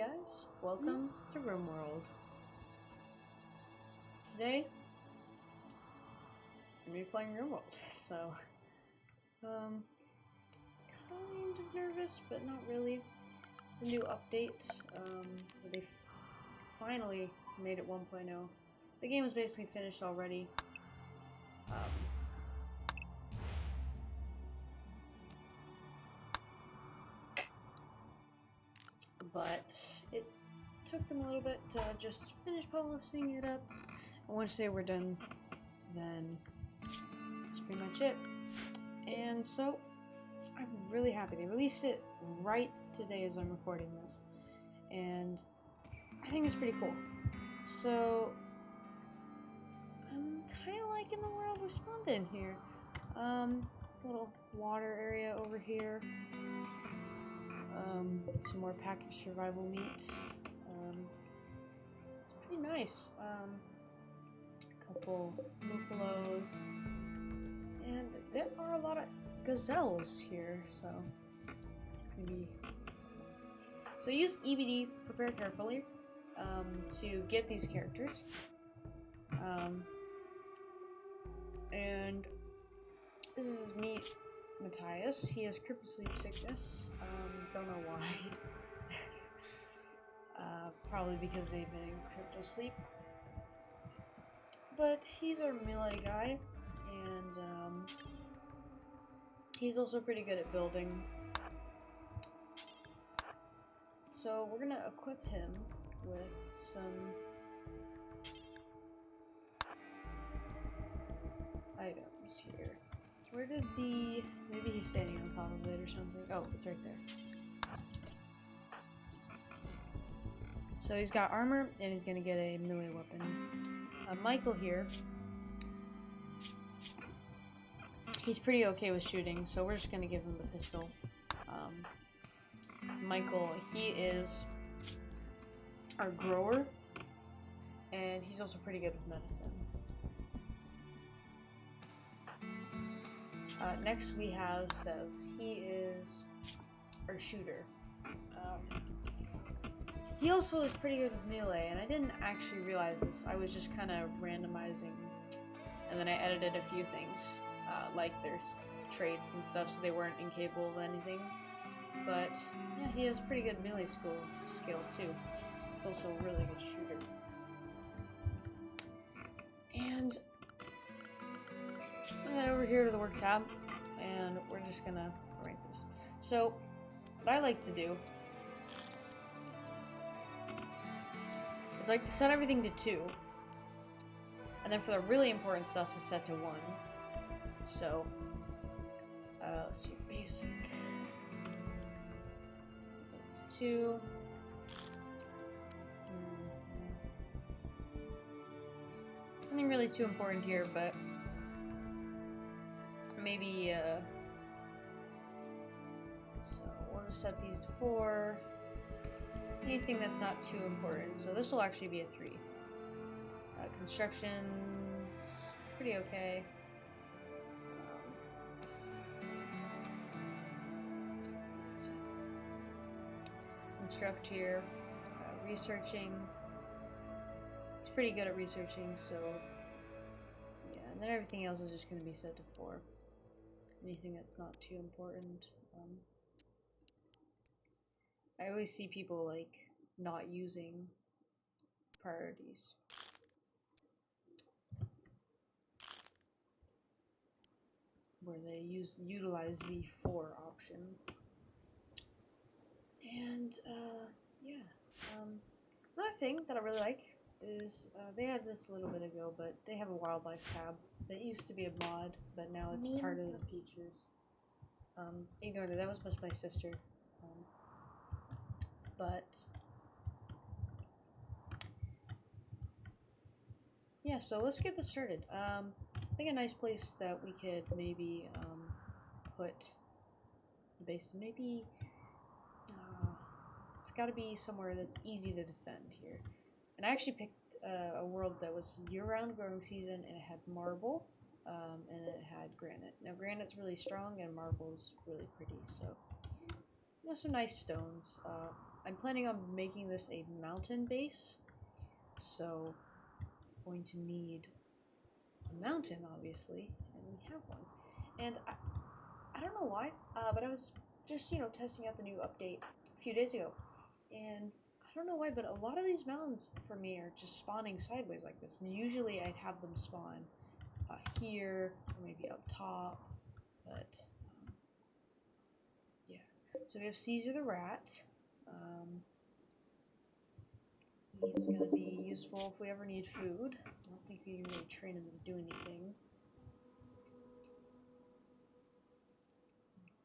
guys, welcome to Rimworld. Today, I'm gonna be playing Rimworld, so kind of nervous, but not really. It's a new update. Where they finally made it 1.0. The game is basically finished already. But it took them a little bit to just finish publishing it up. And once they were done, then that's pretty much it. And so I'm really happy they released it right today as I'm recording this, and I think it's pretty cool. So I'm kind of liking the world we spawned in here. This little water area over here. Some more packaged survival meat. It's pretty nice. A couple buffaloes, and there are a lot of gazelles here, so maybe. So I use EBD, prepare carefully, to get these characters. And this is me, Matias. He has crippled sleep sickness. Don't know why. Probably because they've been in crypto sleep. But he's our melee guy, and he's also pretty good at building. So we're gonna equip him with some items here. Where did the... maybe he's standing on top of it or something. Oh, it's right there. So he's got armor, and he's gonna get a melee weapon. Micheal here, he's pretty okay with shooting, so we're just gonna give him the pistol. Micheal, he is our grower, and he's also pretty good with medicine. Next we have Sev. He is our shooter. He also is pretty good with melee, and I didn't actually realize this. I was just kind of randomizing, and then I edited a few things, like there's traits and stuff, so they weren't incapable of anything. But yeah, he has pretty good melee skill too. He's also a really good shooter. And I'm gonna head over here to the work tab, and we're just gonna rank this. So what I like to do is like to set everything to 2, and then for the really important stuff is set to 1. So let's see, basic 2. Nothing really too important here, but maybe so we'll just set these to 4. Anything that's not too important. So this will actually be a 3. Construction's pretty okay. Construct here. Researching. It's pretty good at researching, so yeah. And then everything else is just going to be set to 4. Anything that's not too important. I always see people like not using priorities. Where they utilize the 4 option. And yeah. Another thing that I really like is they had this a little bit ago, but they have a wildlife tab that used to be a mod, but now it's part of the features. Ignore that. That was my sister. But yeah, so let's get this started. I think a nice place that we could maybe put the base, maybe it's got to be somewhere that's easy to defend here. And I actually picked a world that was year-round growing season, and it had marble, and it had granite. Now granite's really strong, and marble's really pretty, so you know, some nice stones. I'm planning on making this a mountain base, so I'm going to need a mountain, obviously, and we have one. And I don't know why, but I was just, testing out the new update a few days ago, and I don't know why, but a lot of these mountains for me are just spawning sideways like this. And usually I'd have them spawn here, or maybe up top, but yeah. So we have Caesar the rat. He's going to be useful if we ever need food. I don't think we can really train him to do anything.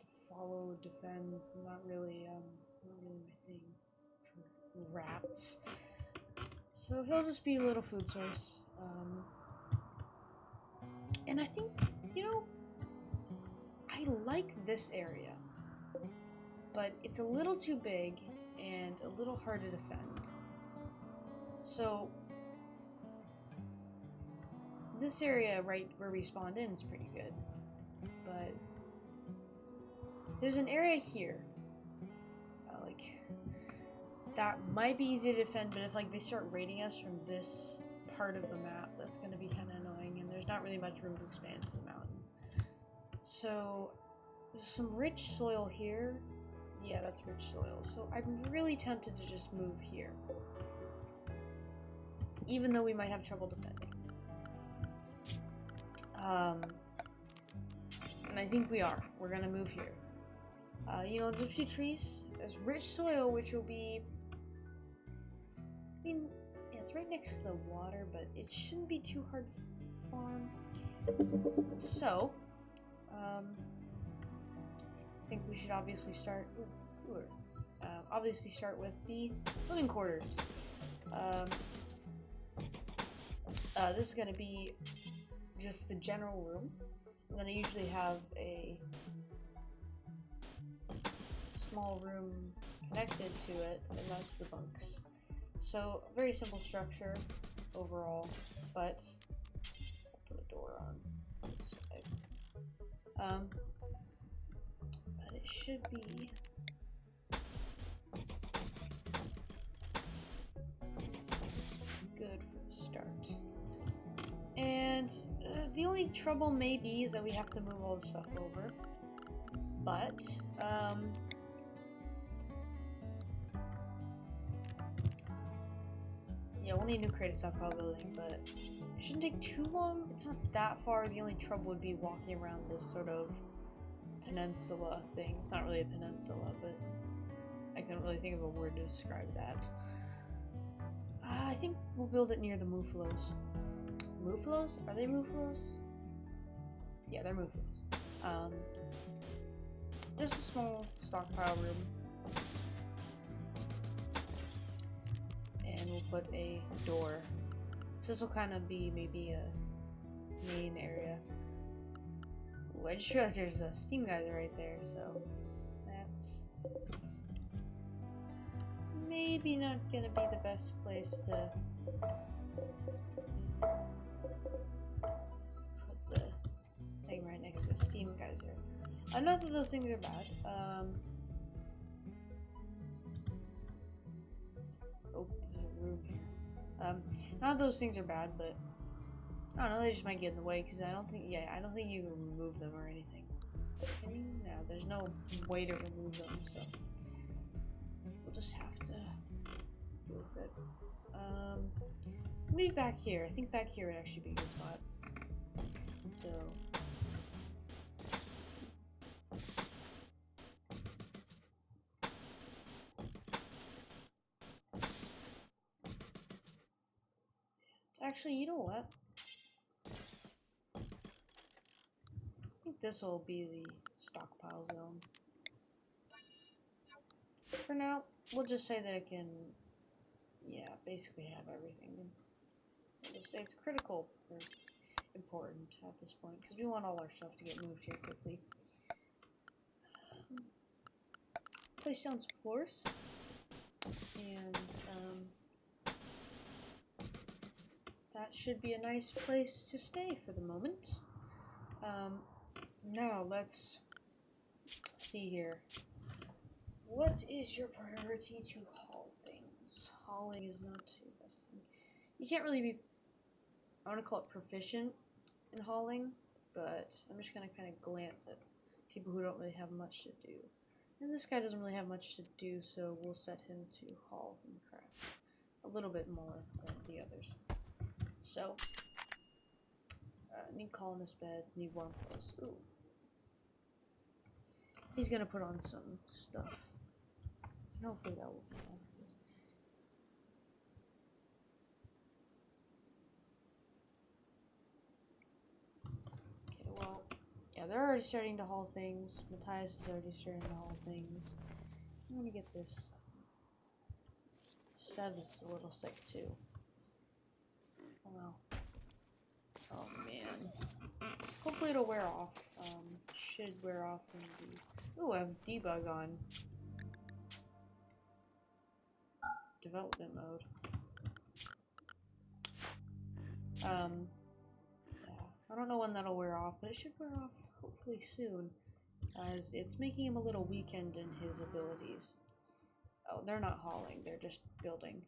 To follow, defend, not really my thing for rats. So he'll just be a little food source. And I think, I like this area, but it's a little too big and a little hard to defend. So this area right where we spawned in is pretty good, but there's an area here, that might be easy to defend, but if they start raiding us from this part of the map, that's going to be kind of annoying, and there's not really much room to expand to the mountain. So there's some rich soil here. Yeah, that's rich soil. So I'm really tempted to just move here, even though we might have trouble defending. And I think we are. We're gonna move here. There's a few trees. There's rich soil, which will be... yeah, it's right next to the water, but it shouldn't be too hard to farm. So, I think we should obviously start... obviously start with the living quarters. This is going to be just the general room, and then I usually have a small room connected to it, and that's the bunks. So, very simple structure overall, but I'll put a door on this side. But it should be good for the start. And the only trouble may be is that we have to move all the stuff over. But, yeah, we'll need a new creative stockpile building, but it shouldn't take too long. It's not that far. The only trouble would be walking around this sort of peninsula thing. It's not really a peninsula, but I couldn't really think of a word to describe that. I think we'll build it near the Muflos. Muflos? Are they Muflos? Yeah, they're Muflos. Just a small stockpile room. And we'll put a door. So this will kind of be maybe a main area. Ooh, I just realized there's a steam geyser right there, so that's maybe not gonna be the best place to put the thing right next to a steam geyser. Not that those things are bad. Oh, there's a room here. Not that those things are bad, but I don't know, they just might get in the way, because I don't think you can remove them or anything. Can you? No, there's no way to remove them, so we'll just have to deal with it. Maybe back here. I think back here would actually be a good spot. So actually, you know what? I think this will be the stockpile zone. For now, we'll just say that it can, yeah, basically have everything. We'll just say it's critical or important at this point, because we want all our stuff to get moved here quickly. Place down some floors, and that should be a nice place to stay for the moment. Now let's see here. What is your priority to haul things? Hauling is not too best thing. You can't really be, I want to call it proficient in hauling, but I'm just gonna kind of glance at people who don't really have much to do. And this guy doesn't really have much to do, so we'll set him to haul and craft a little bit more than the others. So, need colonist beds, need warm clothes. Ooh. He's gonna put on some stuff. Hopefully that will be all. Okay, well, yeah, they're already starting to haul things. Matias is already starting to haul things. I'm gonna get this. Sev is a little sick too. Oh well. Oh man. Hopefully it'll wear off. Should wear off in the. Ooh, I have debug on. Development mode. Yeah. I don't know when that'll wear off, but it should wear off hopefully soon, as it's making him a little weakened in his abilities. Oh, they're not hauling, they're just building.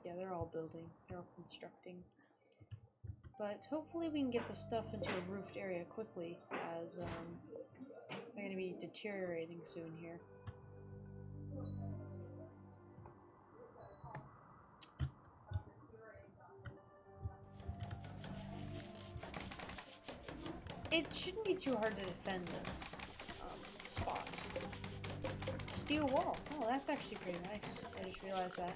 Yeah, they're all building, they're all constructing. But hopefully we can get the stuff into a roofed area quickly, as they're going to be deteriorating soon here. It shouldn't be too hard to defend this spot. Steel wall. Oh, that's actually pretty nice. I just realized that.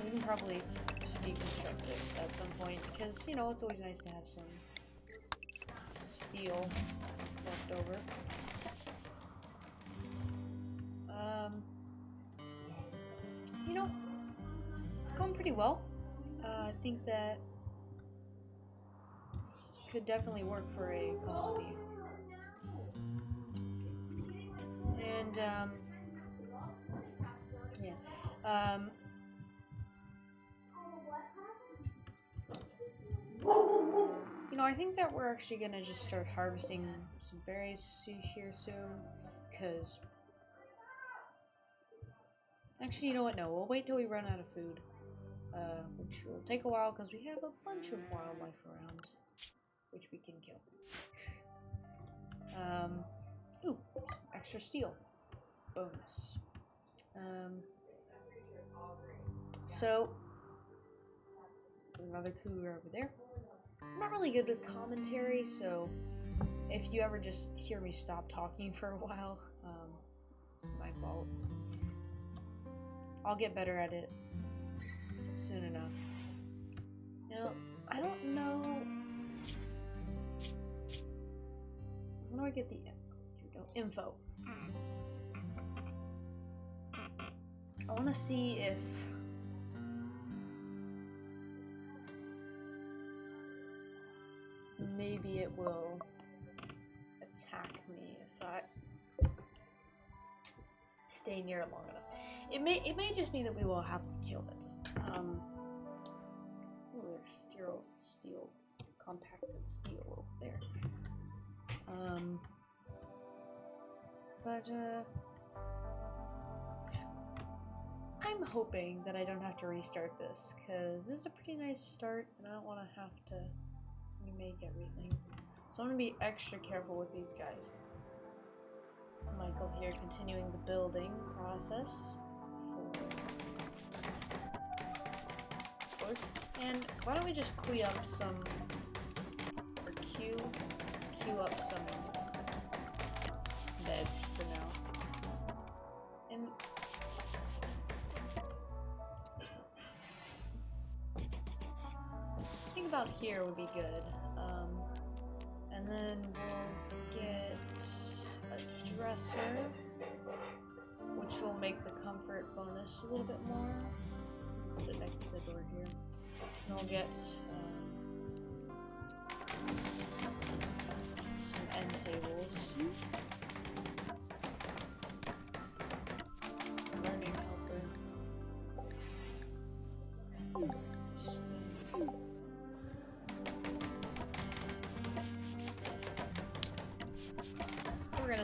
We can probably just deconstruct this at some point, because, you know, it's always nice to have some steel left over. You know, it's going pretty well. I think that this could definitely work for a colony. And, yeah. You know, I think that we're actually gonna just start harvesting some berries here soon, because... Actually, you know what? No, we'll wait till we run out of food, which will take a while, because we have a bunch of wildlife around, which we can kill. Ooh, extra steel. Bonus. So, another cougar over there. I'm not really good with commentary, so if you ever just hear me stop talking for a while, it's my fault. I'll get better at it soon enough. Now, I don't know... How do I get the... Here we go. Info. I want to see if... maybe it will attack me if I stay near it long enough. It may just mean that we will have to kill it. Oh, there's steel, compacted steel over there. But I'm hoping that I don't have to restart this, because this is a pretty nice start, and I don't want to have to remake everything. So I'm going to be extra careful with these guys. Micheal here continuing the building process. Of course. And why don't we just queue up some, or queue up some beds for now. And I think about here would be good. And then we'll get a dresser, which will make the comfort bonus a little bit more. Put it next to the door here. And we'll get some end tables. Learning helper.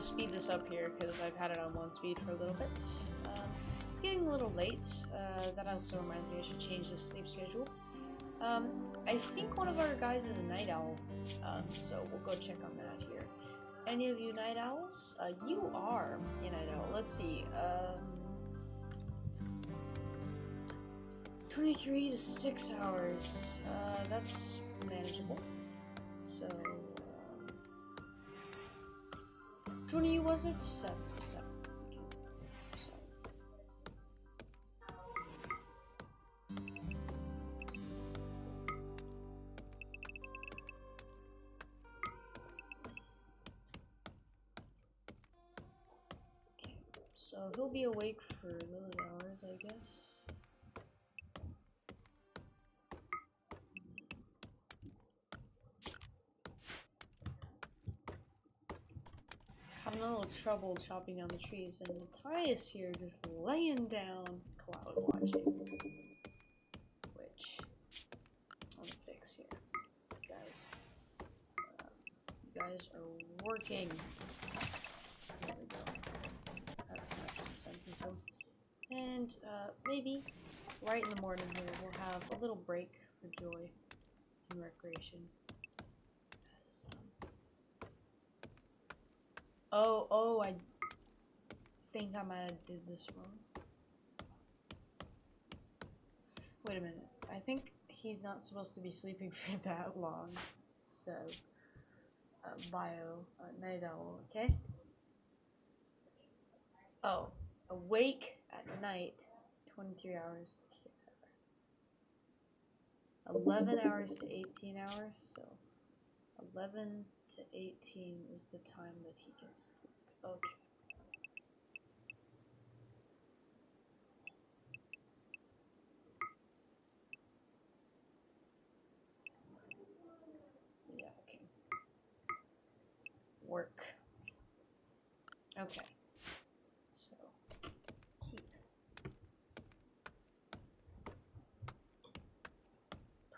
speed this up here because I've had it on 1 speed for a little bit. It's getting a little late. That also reminds me I should change the sleep schedule. I think one of our guys is a night owl, so we'll go check on that here. Any of you night owls? You are a night owl. Let's see. 23 to 6 hours. That's manageable. So, 20 was it? 7. Okay. So. Okay. So he'll be awake for those hours, I guess. Having a little trouble chopping down the trees, and Matias here just laying down cloud watching. Which I'm gonna fix here. You guys are working. There we go. That snapped some sense into him. And maybe right in the morning here we'll have a little break for joy and recreation. As, Oh, I think I might have did this wrong. Wait a minute. I think he's not supposed to be sleeping for that long. So, night owl, okay? Oh, awake at night, 23 hours to 6 hours. 11 hours to 18 hours, so 11 to 18 is the time that he can sleep. Okay. Yeah, okay. Work. Okay. So, keep.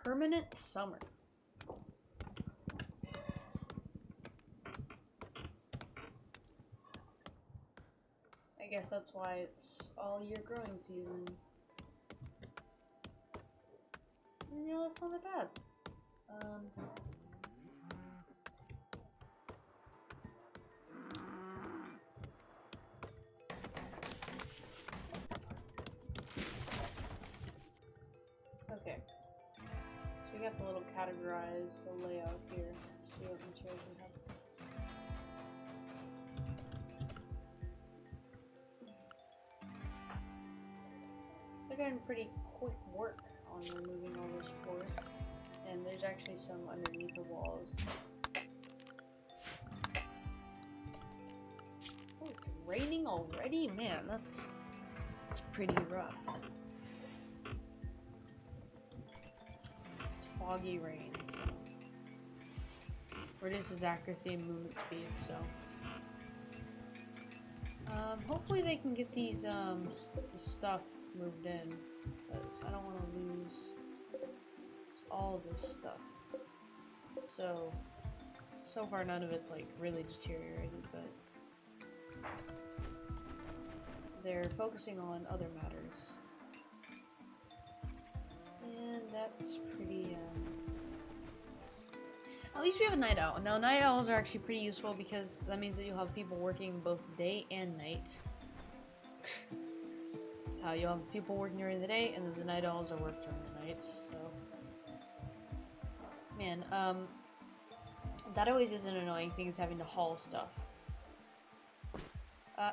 Permanent summer. I guess that's why it's all year growing season. And, that's not that bad. Okay. So we got the little categorized layout here to see what materials we have. They're doing pretty quick work on removing all those floors, and there's actually some underneath the walls. Oh, it's raining already? Man, that's pretty rough. It's foggy rain, so reduces accuracy and movement speed, so hopefully they can get these the stuff moved in, because I don't want to lose all of this stuff. So far none of it's like really deteriorated, but they're focusing on other matters, and that's pretty at least we have a night owl. Now night owls are actually pretty useful because that means that you'll have people working both day and night. You'll have people working during the day, and then the night owls are working during the nights, so... Man, that always is an annoying thing, is having to haul stuff.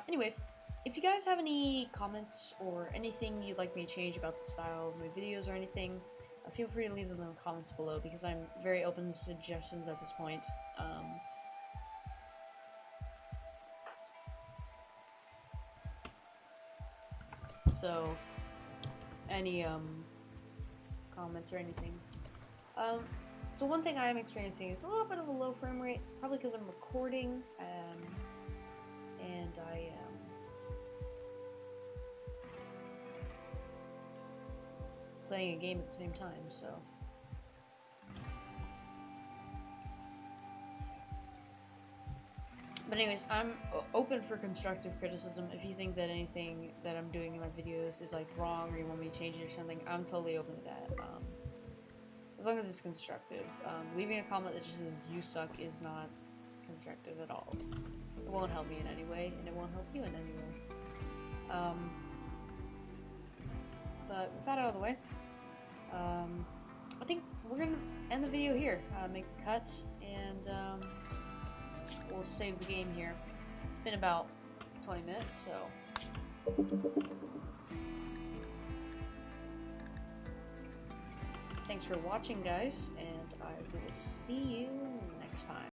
Anyways, if you guys have any comments or anything you'd like me to change about the style of my videos or anything, feel free to leave them in the comments below, because I'm very open to suggestions at this point. So, any comments or anything. So one thing I am experiencing is a little bit of a low frame rate, probably because I'm recording, and I am playing a game at the same time, so. But anyways, I'm open for constructive criticism. If you think that anything that I'm doing in my videos is like wrong or you want me to change it or something, I'm totally open to that. As long as it's constructive. Leaving a comment that just says "you suck" is not constructive at all. It won't help me in any way, and it won't help you in any way. But with that out of the way, I think we're gonna end the video here. Make the cut, and we'll save the game here. It's been about 20 minutes, so. Thanks for watching, guys, and I will see you next time.